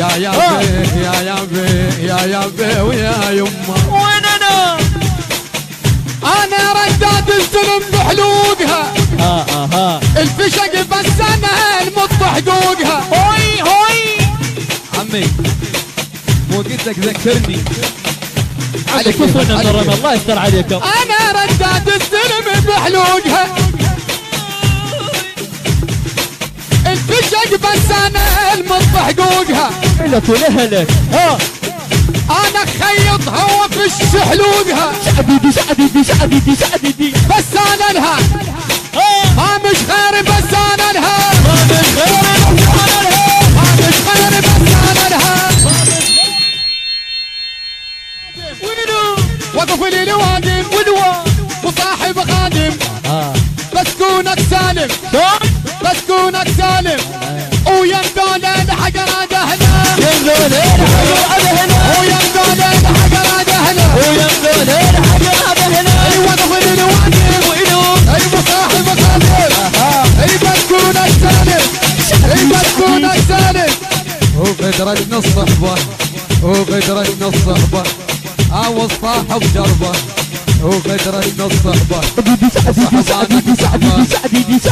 يا بيه يا بيه يا بيه ويا يمه. وين انا رداد الظلم بحلوقها. الفشق بس انا المط حقوقها. هوي هوي عمي مو قلت لك ذكرني على كفر النظر. الله يستر عليكم. انا رداد الظلم بحلوقها. الفشق بس انا المط حقوقها. لك ولهلك انا خيطها وفش حلوقها. شعبيدي بس انا لها ما مش خير بس انا لها. ما مش خير بس انا لها. وقف لي الوادم وصاحب خادم. بس كونك سالم بس كونك سالم. ويمدون الحقرة دهنا ويمدون الحقرة دهنا. اي وقف لي الوادم اي وصاحب خادم. اي بس كونك سالم اي بس كونك سالم. وغدرتنا الصحبة وغدرتنا الصحبة عاوز صاحب جربه. وغدرتنا الصحبة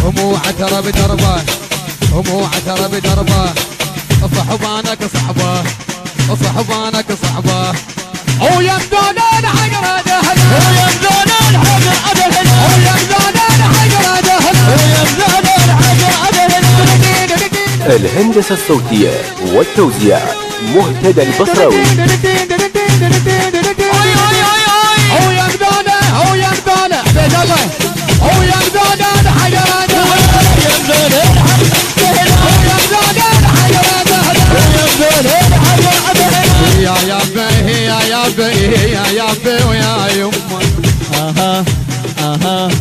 ومو عترة بدربه ومو عترة بدربه. صحبانك صحبه صحبانك صحبه. ويمدون الحقرة دهنا ويمدون الحقرة دهنا ويمدون الحقرة دهنا ويمدون الحقرة دهنا. الهندسة الصوتية والتوزيع مهتدى البصراوي. هو يمدونه هو يمدونه عبيد الله. هو يمدونه الحقرة دهنا يمدونه الحقرة دهنا. يا بيه يا بيه ويا يمه.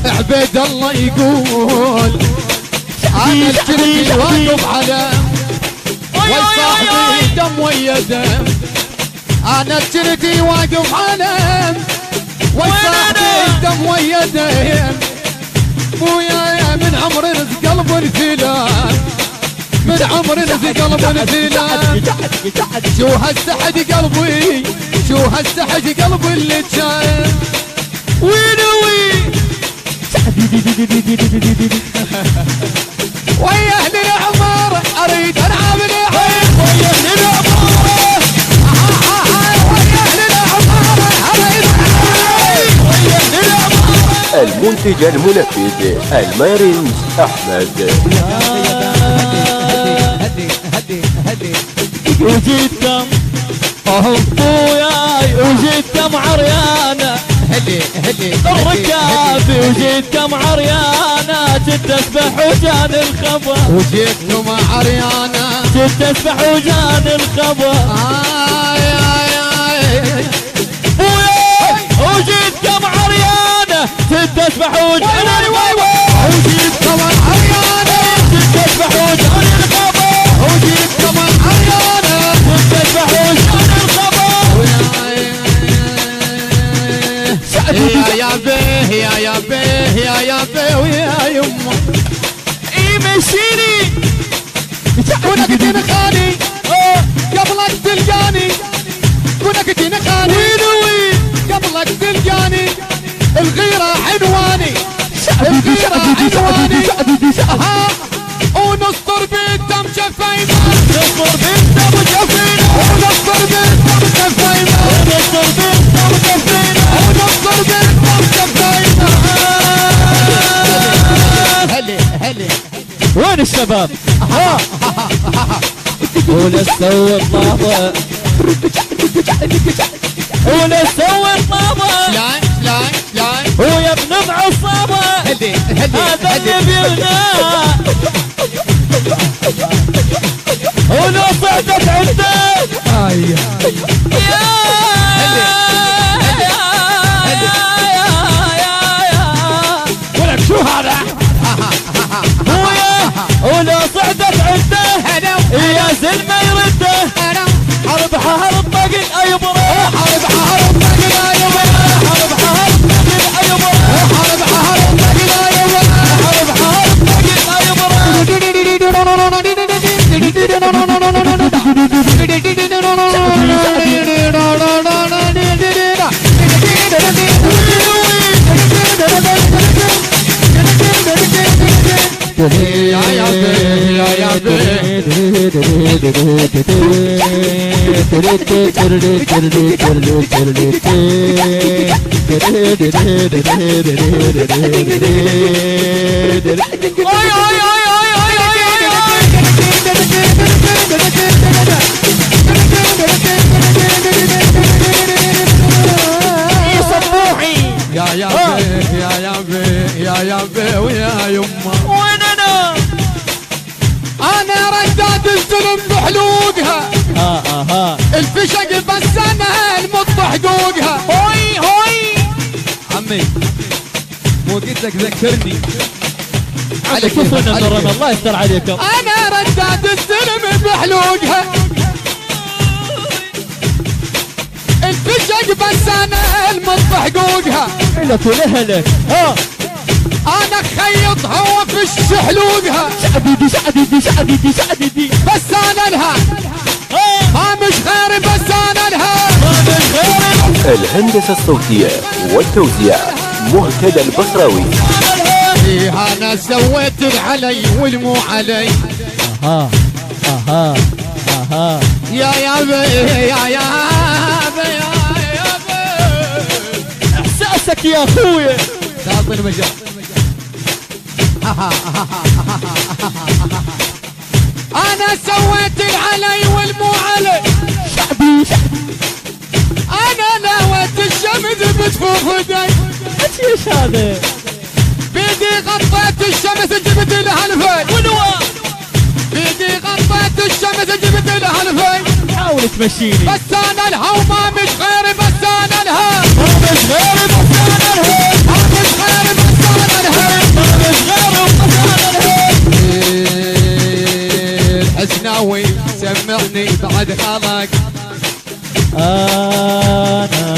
عبيد الله يقول انا الجري واقف على وصاحبي دم ويا دم. انا الجري واقف على وصاحبي دم ويا دم. ويا من عمر رزق قلب الفلان من عمر رزق قلب الفلان. شو هالسحد قلبي شو هالسحد قلبي اللي كان. وينوي ويا اهل العمارة اريد العب العين. ويا اهل العمارة ويا اهل العمارة اريد العين. ويا اهل العمارة. المنتج المنفذ المارنز احمد. هدي وجيتكم وياي وجيتكم عريانة. الركاب وجيتكم عريانة. تسبح وجان الخبر وجيتكم عريانة. تسبح وجان الخبر. وياي وجيتكم عريانة. تسبح وجان الخبر. وجيتكم عريانة. تسبح وجان الخبر. وجيتكم عريانة. تسبح وجان الخبر. يا بيه يا بيه يا بيه ويا يمه. مشيني كونك تنخاني قبلك تلقاني. كونك تنخاني قبلك تلقاني. الغيرة عنواني الغيرة عنواني. ونصطر بالدم شفاينا نصطر بالدم شفينا. ونصطر بالدم شفاينا ونصطر بالدم شفينا. ونصطر بالدم شفاينا. هلي وين الشباب؟ ولا تسوي الطابة ولا تسوي الطابة. شلون ويا ابن معصابة. هذا اللي بيغنى. ولو صعدت عندك ولك شو هذا. ولو صعدت عنده يا زلمة يرده. حرب حرب طقن ايبره. حرب حرب طقن ايبره. حرب حرب طقن ايبره. حرب حرب طقن ايبره. حرب حرب طقن ايبره. يا بي ويا يما وين انا رداد الظلم بحلوقها الفشق بس انا المط حقوقها هوي هوي عمي مو قلت لك ذكرني على كفر نظر الله يستر عليكم. انا رداد الظلم بحلوقها الفشق بس انا المط حقوقها لك ولهلك انا خيطها وفش حلوقها شعدي بس انا لها ما مش خير بس انا لها الهندسة الصوتية والتوزيع مهتدى البصراوي. انا سويت العلي والمو علي يا بي احساسك يا اخويا تعطي المجال. انا سويت العلي والمو علي شعبي انا نويت الشمس بتفوق ايدي ايش هذا بيدي غطيت الشمس جبت لها الفي بيدي غطيت الشمس جبت لها الفي حاول تمشيني بس انا لها وما مش غيري بس انا لها ما مش غيري بس انا لها ما مش غيري بس انا لها ما مش غيري بس انا لها الحسناوي سمعني بعد خلق انا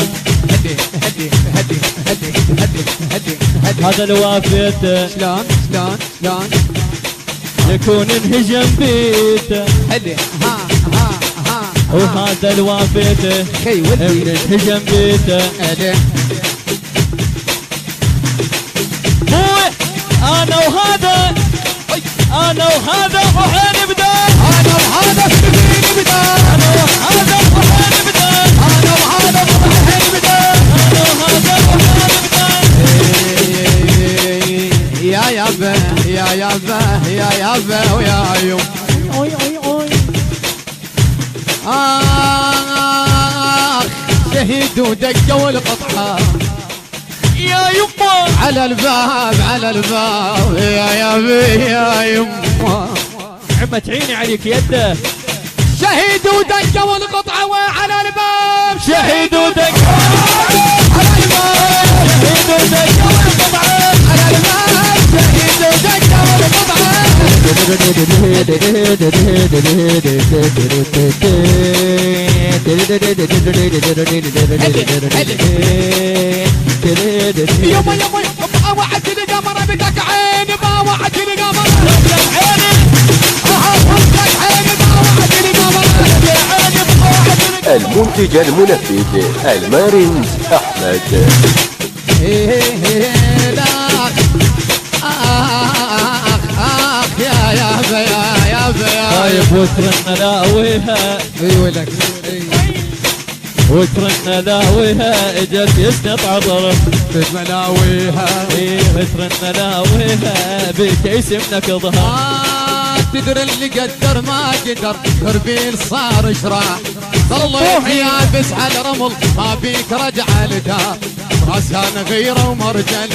هدي هذا الوافيته شلون يكون انهجم بيته هدي وهذا الوافيته خي ودي انهجم بيته هدي انا وهذا وحين بدا انا وهذا في بدا انا وهذا وحين بدا انا وهذا في بدا يا يابا ويا يوم شهيد ودقوا القطعة يا يما على الباب يا يابا يا يما عمت عيني عليك يده شهيد ودقوا القطعة وعلى الباب شهيد ودقوا على الباب شهيد ودقوا القطعة على الباب شهيد ودقوا القطعة يما باوعت القمر بدك عيني باوعت القمر بدك عيني بدك عيني باوعت القمر المنتج المنفذ المارنز أحمد. يا طيب وترن لاويها ولك وترن لاويها اجت يسقط عطره بتملاويها وترن لاويها بالكيس منكضها تدري اللي قدر ما قدر تربيل صار شراع ظليت يابس على رمل ما بيك رجع لدار راسها نغيره ومرجل